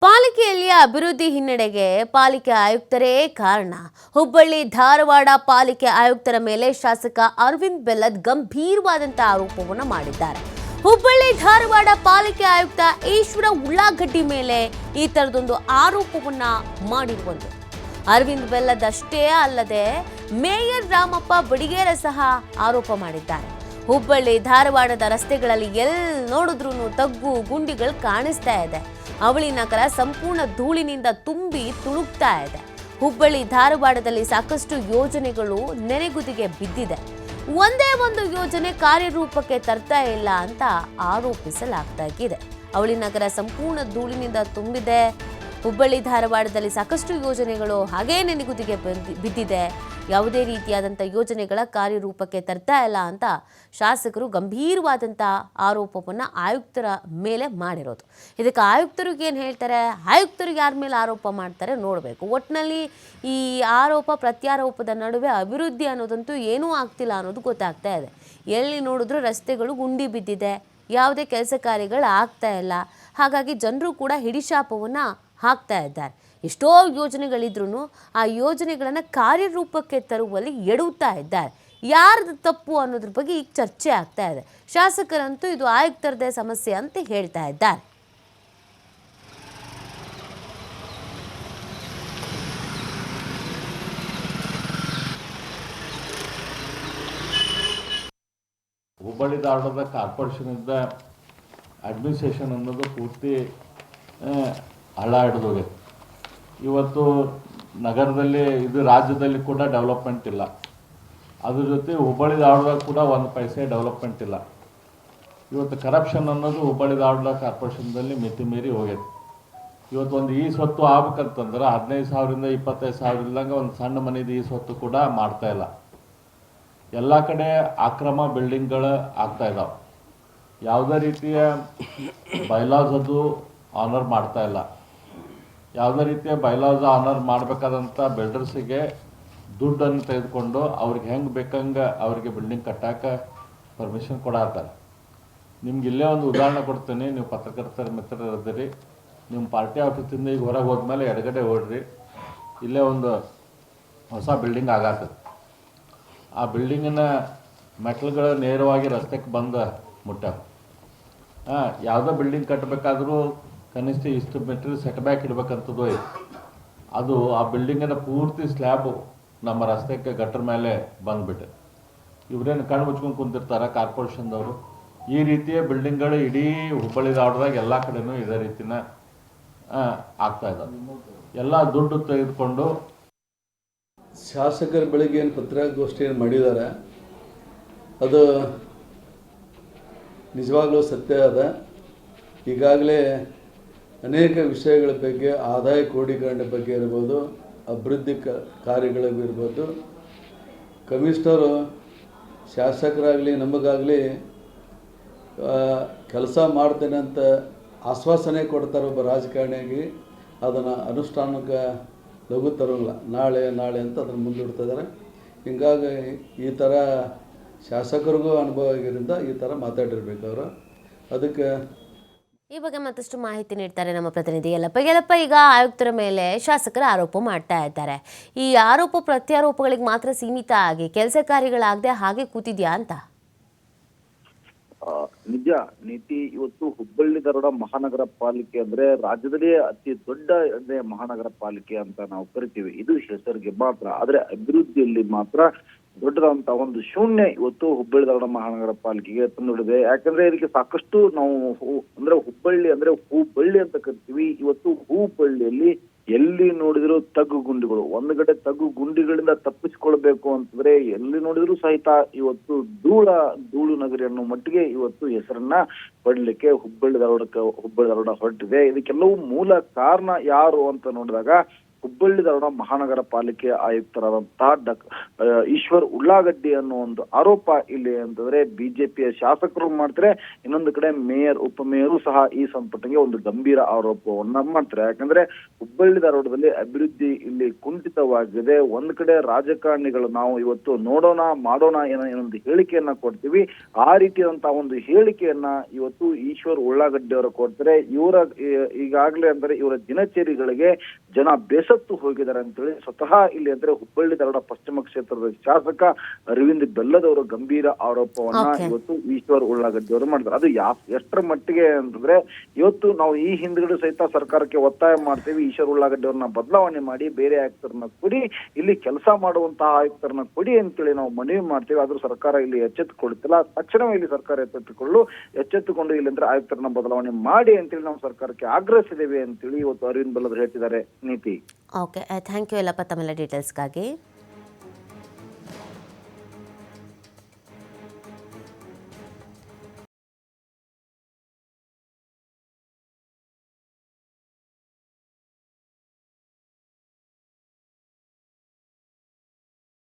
ಪಾಲಿಕೆಯಲ್ಲಿ ಅಭಿವೃದ್ಧಿ ಹಿನ್ನಡೆಗೆ ಪಾಲಿಕೆ ಆಯುಕ್ತರೇ ಕಾರಣ. ಹುಬ್ಬಳ್ಳಿ ಧಾರವಾಡ ಪಾಲಿಕೆ ಆಯುಕ್ತರ ಮೇಲೆ ಶಾಸಕ ಅರವಿಂದ್ ಬೆಲ್ಲದ್ ಗಂಭೀರವಾದಂತಹ ಆರೋಪವನ್ನು ಮಾಡಿದ್ದಾರೆ. ಹುಬ್ಬಳ್ಳಿ ಧಾರವಾಡ ಪಾಲಿಕೆ ಆಯುಕ್ತ ಈಶ್ವರ ಉಳ್ಳಾಗಡ್ಡಿ ಮೇಲೆ ಈ ತರದೊಂದು ಆರೋಪವನ್ನ ಮಾಡಿರುವುದು. ಅರವಿಂದ್ ಬೆಲ್ಲದ್ ಅಷ್ಟೇ ಅಲ್ಲದೆ ಮೇಯರ್ ರಾಮಪ್ಪ ಬಡಿಗೇರ ಸಹ ಆರೋಪ ಮಾಡಿದ್ದಾರೆ. ಹುಬ್ಬಳ್ಳಿ ಧಾರವಾಡದ ರಸ್ತೆಗಳಲ್ಲಿ ಎಲ್ಲಿ ನೋಡಿದ್ರೂ ತಗ್ಗು ಗುಂಡಿಗಳು ಕಾಣಿಸ್ತಾ ಇದೆ. ಅವಳಿ ನಗರ ಸಂಪೂರ್ಣ ಧೂಳಿನಿಂದ ತುಂಬಿ ತುಳುಕ್ತಾ ಇದೆ. ಹುಬ್ಬಳ್ಳಿ ಧಾರವಾಡದಲ್ಲಿ ಸಾಕಷ್ಟು ಯೋಜನೆಗಳು ನೆನೆಗುದಿಗೆ ಬಿದ್ದಿದೆ. ಒಂದೇ ಒಂದು ಯೋಜನೆ ಕಾರ್ಯರೂಪಕ್ಕೆ ತರ್ತಾ ಇಲ್ಲ ಅಂತ ಆರೋಪಿಸಲಾಗಿದೆ. ಅವಳಿ ನಗರ ಸಂಪೂರ್ಣ ಧೂಳಿನಿಂದ ತುಂಬಿದೆ. ಹುಬ್ಬಳ್ಳಿ ಧಾರವಾಡದಲ್ಲಿ ಸಾಕಷ್ಟು ಯೋಜನೆಗಳು ಹಾಗೇ ನೆನೆಗುದಿಗೆ ಬಿದ್ದಿದೆ. ಯಾವುದೇ ರೀತಿಯಾದಂಥ ಯೋಜನೆಗಳ ಕಾರ್ಯರೂಪಕ್ಕೆ ತರ್ತಾ ಇಲ್ಲ ಅಂತ ಶಾಸಕರು ಗಂಭೀರವಾದಂಥ ಆರೋಪವನ್ನು ಆಯುಕ್ತರ ಮೇಲೆ ಮಾಡಿರೋದು. ಇದಕ್ಕೆ ಆಯುಕ್ತರಿಗೆ ಏನು ಹೇಳ್ತಾರೆ, ಆಯುಕ್ತರು ಯಾರ ಮೇಲೆ ಆರೋಪ ಮಾಡ್ತಾರೆ ನೋಡಬೇಕು. ಒಟ್ಟಿನಲ್ಲಿ ಈ ಆರೋಪ ಪ್ರತ್ಯಾರೋಪದ ನಡುವೆ ಅಭಿವೃದ್ಧಿ ಅನ್ನೋದಂತೂ ಏನೂ ಆಗ್ತಿಲ್ಲ ಅನ್ನೋದು ಗೊತ್ತಾಗ್ತಾ ಇದೆ. ಎಲ್ಲಿ ನೋಡಿದ್ರೂ ರಸ್ತೆಗಳು ಗುಂಡಿ ಬಿದ್ದಿದೆ, ಯಾವುದೇ ಕೆಲಸ ಕಾರ್ಯಗಳು ಆಗ್ತಾ ಇಲ್ಲ. ಹಾಗಾಗಿ ಜನರು ಕೂಡ ಹಿಡಿಶಾಪವನ್ನು ಹಾಕ್ತಾ ಇದ್ದಾರೆ. ಎಷ್ಟೋ ಯೋಜನೆಗಳಿದ್ರೂ ಆ ಯೋಜನೆಗಳನ್ನು ಕಾರ್ಯರೂಪಕ್ಕೆ ತರುವಲ್ಲಿ ಎಡುತ್ತಾ ಇದ್ದಾರೆ. ಯಾರ್ದು ತಪ್ಪು ಅನ್ನೋದ್ರ ಬಗ್ಗೆ ಈಗ ಚರ್ಚೆ ಆಗ್ತಾ ಇದೆ. ಶಾಸಕರಂತೂ ಇದು ಆಯುಕ್ತರದೇ ಸಮಸ್ಯೆ ಅಂತ ಹೇಳ್ತಾ ಇದ್ದಾರೆ. ಹುಬ್ಬಳ್ಳಿ ಧಾರವಾಡದ ಕಾರ್ಪೊರೇಷನಿಂದ ಅಡ್ಮಿನಿಸ್ಟ್ರೇಷನ್ ಅನ್ನೋದು ಪೂರ್ತಿ ಹಳ್ಳ ಹಿಡಿದೋಗೈತೆ. ಇವತ್ತು ನಗರದಲ್ಲಿ ಇದು ರಾಜ್ಯದಲ್ಲಿ ಕೂಡ ಡೆವಲಪ್ಮೆಂಟ್ ಇಲ್ಲ. ಅದ್ರ ಜೊತೆ ಹುಬ್ಬಳ್ಳಿ ಧಾರವಾಡ ಕೂಡ ಒಂದು ಪೈಸೆ ಡೆವಲಪ್ಮೆಂಟ್ ಇಲ್ಲ. ಇವತ್ತು ಕರಪ್ಷನ್ ಅನ್ನೋದು ಹುಬ್ಬಳ್ಳಿ ಧಾರವಾಡ ಕಾರ್ಪೊರೇಷನ್ದಲ್ಲಿ ಮಿತಿ ಮೀರಿ ಹೋಗೈತೆ. ಇವತ್ತು ಒಂದು ಈ ಸ್ವತ್ತು ಆಗ್ಬೇಕಂತಂದ್ರೆ 15,000ರಿಂದ 25,000 ಇಲ್ದಂಗೆ ಒಂದು ಸಣ್ಣ ಮನೆದು ಈ ಸ್ವತ್ತು ಕೂಡ ಮಾಡ್ತಾಯಿಲ್ಲ. ಎಲ್ಲ ಕಡೆ ಅಕ್ರಮ ಬಿಲ್ಡಿಂಗ್ಗಳು ಆಗ್ತಾ ಇದ್ದಾವೆ. ಯಾವುದೇ ರೀತಿಯ ಬೈಲಾಸ್ ಅದು ಆನರ್ ಮಾಡ್ತಾ ಇಲ್ಲ. ಯಾವುದೇ ರೀತಿಯ ಬೈಲಾಸ್ ಆನರ್ ಮಾಡಬೇಕಾದಂಥ ಬಿಲ್ಡರ್ಸಿಗೆ ದುಡ್ಡನ್ನು ತೆಗೆದುಕೊಂಡು ಅವ್ರಿಗೆ ಹೆಂಗೆ ಬೇಕಂಗೆ ಅವರಿಗೆ ಬಿಲ್ಡಿಂಗ್ ಕಟ್ಟಕ್ಕೆ ಪರ್ಮಿಷನ್ ಕೊಡತ್ತಾರೆ. ನಿಮ್ಗೆ ಇಲ್ಲೇ ಒಂದು ಉದಾಹರಣೆ ಕೊಡ್ತೀನಿ. ನೀವು ಪತ್ರಕರ್ತರ ಮಿತ್ರರಿದ್ದೀರಿ. ನಿಮ್ಮ ಪಾರ್ಟಿ ಆಫೀಸಿಂದ ಈಗ ಹೊರಗೆ ಹೋದ್ಮೇಲೆ ಎಡಗಡೆ ಓಡ್ರಿ, ಇಲ್ಲೇ ಒಂದು ಹೊಸ ಬಿಲ್ಡಿಂಗ್ ಆಗತ್ತದ. ಆ ಬಿಲ್ಡಿಂಗಿನ ಮೆಟ್ಲುಗಳು ನೇರವಾಗಿ ರಸ್ತೆಗೆ ಬಂದು ಮುಟ್ಟಾವ. ಯಾವುದೋ ಬಿಲ್ಡಿಂಗ್ ಕಟ್ಟಬೇಕಾದ್ರೂ ಕನಿಷ್ಠ ಇಷ್ಟು ಮೀಟ್ರ್ ಸೆಟ್ ಬ್ಯಾಕ್ ಇಡಬೇಕಂತದ್ದು ಐತೆ. ಅದು ಆ ಬಿಲ್ಡಿಂಗಿನ ಪೂರ್ತಿ ಸ್ಲ್ಯಾಬು ನಮ್ಮ ರಸ್ತೆಗೆ ಗಟ್ಟರ ಮೇಲೆ ಬಂದುಬಿಟ್ಟೆ. ಇವರೇನು ಕಣ್ಣು ಮುಚ್ಕೊಂಡು ಕುಂತಿರ್ತಾರೆ ಕಾರ್ಪೊರೇಷನ್ದವರು. ಈ ರೀತಿಯ ಬಿಲ್ಡಿಂಗ್ಗಳು ಇಡೀ ಹುಬ್ಬಳ್ಳಿ ಧಾರವಾಡದಾಗ ಎಲ್ಲ ಕಡೆನೂ ಇದೇ ರೀತಿನ ಆಗ್ತಾ ಇದ್ದಾವೆ. ಎಲ್ಲ ದುಡ್ಡು ತೆಗೆದುಕೊಂಡು ಶಾಸಕರು ಬೆಳಗ್ಗೆ ಏನು ಪತ್ರಿಕಾಗೋಷ್ಠಿಯನ್ನು ಮಾಡಿದ್ದಾರೆ ಅದು ನಿಜವಾಗ್ಲೂ ಸತ್ಯ ಅದ. ಈಗಾಗಲೇ ಅನೇಕ ವಿಷಯಗಳ ಬಗ್ಗೆ, ಆದಾಯ ಕ್ರೋಢೀಕರಣ ಬಗ್ಗೆ ಇರ್ಬೋದು, ಅಭಿವೃದ್ಧಿ ಕಾರ್ಯಗಳಿರ್ಬೋದು, ಕಮಿಷನರು ಶಾಸಕರಾಗಲಿ ನಮಗಾಗಲಿ ಕೆಲಸ ಮಾಡ್ತೇನೆ ಅಂತ ಆಶ್ವಾಸನೆ ಕೊಡ್ತಾರೆ ಒಬ್ಬ ರಾಜಕಾರಣಿಯಾಗಿ. ಅದನ್ನು ಅನುಷ್ಠಾನಕ್ಕೆ ಲಘು ತರೋಲ್ಲ. ನಾಳೆ ಅಂತ ಅದನ್ನು ಮುಂದೂಡ್ತಿದ್ದಾರೆ. ಹೀಗಾಗಿ ಈ ಥರ ಶಾಸಕರಿಗೂ ಅನುಭವ ಆಗಿದ್ದರಿಂದ ಈ ಥರ ಮಾತಾಡಿರ್ಬೇಕು ಅವರು. ಅದಕ್ಕೆ ಈ ಬಗ್ಗೆ ಮತ್ತಷ್ಟು ಮಾಹಿತಿ ನೀಡ್ತಾರೆ ನಮ್ಮ ಪ್ರತಿನಿಧಿ ಯಲ್ಲಪ್ಪ. ಈಗ ಆಯುಕ್ತರ ಮೇಲೆ ಶಾಸಕರು ಆರೋಪ ಮಾಡ್ತಾ ಇದ್ದಾರೆ. ಈ ಆರೋಪ ಪ್ರತ್ಯಾರೋಪಗಳಿಗೆ ಮಾತ್ರ ಸೀಮಿತ ಆಗಿ ಕೆಲಸ ಕಾರ್ಯಗಳಾಗದೆ ಹಾಗೆ ಕೂತಿದ್ಯಾ ಅಂತ? ನಿಜ ನೀತಿ. ಇವತ್ತು ಹುಬ್ಬಳ್ಳಿ ಧಾರವಾಡ ಮಹಾನಗರ ಪಾಲಿಕೆ ಅಂದ್ರೆ ರಾಜ್ಯದಲ್ಲೇ ಅತಿ ದೊಡ್ಡ ಮಹಾನಗರ ಪಾಲಿಕೆ ಅಂತ ನಾವು ಕರಿತೀವಿ. ಇದು ಹೆಸರಿಗೆ ಮಾತ್ರ, ಆದ್ರೆ ಅಭಿವೃದ್ಧಿಯಲ್ಲಿ ಮಾತ್ರ ದೊಡ್ಡದಂತ ಒಂದು ಶೂನ್ಯ ಇವತ್ತು ಹುಬ್ಬಳ್ಳಿ ಧಾರವಾಡ ಮಹಾನಗರ ಪಾಲಿಕೆಗೆ ತಂದೊಡ್ಡಿದೆ. ಯಾಕಂದ್ರೆ ಇದಕ್ಕೆ ಸಾಕಷ್ಟು ನಾವು ಅಂದ್ರೆ ಹುಬ್ಬಳ್ಳಿ ಅಂದ್ರೆ ಹೂಬಳ್ಳಿ ಅಂತ ಕರಿತೀವಿ. ಇವತ್ತು ಹೂಬಳ್ಳಿಯಲ್ಲಿ ಎಲ್ಲಿ ನೋಡಿದ್ರು ತಗ್ಗು ಗುಂಡಿಗಳು. ಒಂದು ಕಡೆ ತಗ್ಗು ಗುಂಡಿಗಳಿಂದ ತಪ್ಪಿಸಿಕೊಳ್ಬೇಕು ಅಂತಂದ್ರೆ ಎಲ್ಲಿ ನೋಡಿದ್ರು ಸಹಿತ ಇವತ್ತು ಧೂಳು ನಗರಿ ಅನ್ನೋ ಮಟ್ಟಿಗೆ ಇವತ್ತು ಹೆಸರನ್ನ ಪಡ್ಲಿಕ್ಕೆ ಹುಬ್ಬಳ್ಳಿ ಧಾರವಾಡ ಹೊರಟಿದೆ. ಇದಕ್ಕೆಲ್ಲವೂ ಮೂಲ ಕಾರಣ ಯಾರು ಅಂತ ನೋಡಿದಾಗ ಹುಬ್ಬಳ್ಳಿ ಧಾರವಾಡ ಮಹಾನಗರ ಪಾಲಿಕೆ ಆಯುಕ್ತರಾದಂತಹ ಈಶ್ವರ್ ಉಳ್ಳಾಗಡ್ಡಿ ಅನ್ನೋ ಒಂದು ಆರೋಪ ಇಲ್ಲಿ ಅಂತಂದ್ರೆ ಬಿಜೆಪಿಯ ಶಾಸಕರು ಮಾಡ್ತಾರೆ, ಇನ್ನೊಂದು ಕಡೆ ಮೇಯರ್ ಉಪಮೇಯರು ಸಹ ಈ ಸಂಪುಟಕ್ಕೆ ಒಂದು ಗಂಭೀರ ಆರೋಪವನ್ನ ಮಾಡ್ತಾರೆ. ಯಾಕಂದ್ರೆ ಹುಬ್ಬಳ್ಳಿ ಧಾರವಾಡದಲ್ಲಿ ಅಭಿವೃದ್ಧಿ ಇಲ್ಲಿ ಕುಂಠಿತವಾಗಿದೆ. ಒಂದ್ ಕಡೆ ರಾಜಕಾರಣಿಗಳು ನಾವು ಇವತ್ತು ನೋಡೋಣ ಮಾಡೋಣ ಏನೊಂದು ಹೇಳಿಕೆಯನ್ನ ಕೊಡ್ತೀವಿ, ಆ ರೀತಿಯಾದಂತಹ ಒಂದು ಹೇಳಿಕೆಯನ್ನ ಇವತ್ತು ಈಶ್ವರ್ ಉಳ್ಳಾಗಡ್ಡಿ ಅವರು ಕೊಡ್ತಾರೆ. ಈಗಾಗಲೇ ಅಂದ್ರೆ ಇವರ ದಿನಚರಿಗಳಿಗೆ ಜನ ಬೇಸತ್ತು ಹೋಗಿದ್ದಾರೆ ಅಂತೇಳಿ ಸ್ವತಃ ಇಲ್ಲಿ ಅಂದ್ರೆ ಹುಬ್ಬಳ್ಳಿ ಧಾರವಾಡ ಪಶ್ಚಿಮ ಕ್ಷೇತ್ರದ ಶಾಸಕ ಅರವಿಂದ್ ಬೆಲ್ಲದವರು ಗಂಭೀರ ಆರೋಪವನ್ನ ಇವತ್ತು ಈಶ್ವರ್ ಉಳ್ಳಾಗಡ್ಡಿ ಅವರು ಮಾಡಿದ್ದಾರೆ. ಅದು ಎಷ್ಟರ ಮಟ್ಟಿಗೆ ಅಂತಂದ್ರೆ ಇವತ್ತು ನಾವು ಈ ಹಿಂದ್ಗಡೆ ಸಹಿತ ಸರ್ಕಾರಕ್ಕೆ ಒತ್ತಾಯ ಮಾಡ್ತೀವಿ, ಈಶ್ವರ್ ಉಳ್ಳಾಗಡ್ಡಿ ಅವ್ರನ್ನ ಬದಲಾವಣೆ ಮಾಡಿ ಬೇರೆ ಆಯುಕ್ತರನ್ನ ಕೊಡಿ, ಇಲ್ಲಿ ಕೆಲಸ ಮಾಡುವಂತಹ ಆಯುಕ್ತರನ್ನ ಕೊಡಿ ಅಂತೇಳಿ ನಾವು ಮನವಿ ಮಾಡ್ತೀವಿ. ಆದ್ರೂ ಸರ್ಕಾರ ಇಲ್ಲಿ ಎಚ್ಚೆತ್ತುಕೊಳ್ಳುತ್ತಿಲ್ಲ. ತಕ್ಷಣವೇ ಇಲ್ಲಿ ಸರ್ಕಾರ ಎಚ್ಚೆತ್ತುಕೊಂಡು ಇಲ್ಲಿ ಅಂದ್ರೆ ಆಯುಕ್ತರನ್ನ ಬದಲಾವಣೆ ಮಾಡಿ ಅಂತೇಳಿ ನಾವು ಸರ್ಕಾರಕ್ಕೆ ಆಗ್ರಹಿಸಿದ್ದೇವೆ ಅಂತೇಳಿ ಇವತ್ತು ಅರವಿಂದ್ ಬೆಲ್ಲದ್ ಹೇಳ್ತಿದ್ದಾರೆ. ನೀತಿ. ಓಕೆ, ಥ್ಯಾಂಕ್ ಯು ಎಲ್ಲಪ್ಪ ತಮ್ಮೆಲ್ಲ ಡೀಟೇಲ್ಸ್ಗಾಗಿ.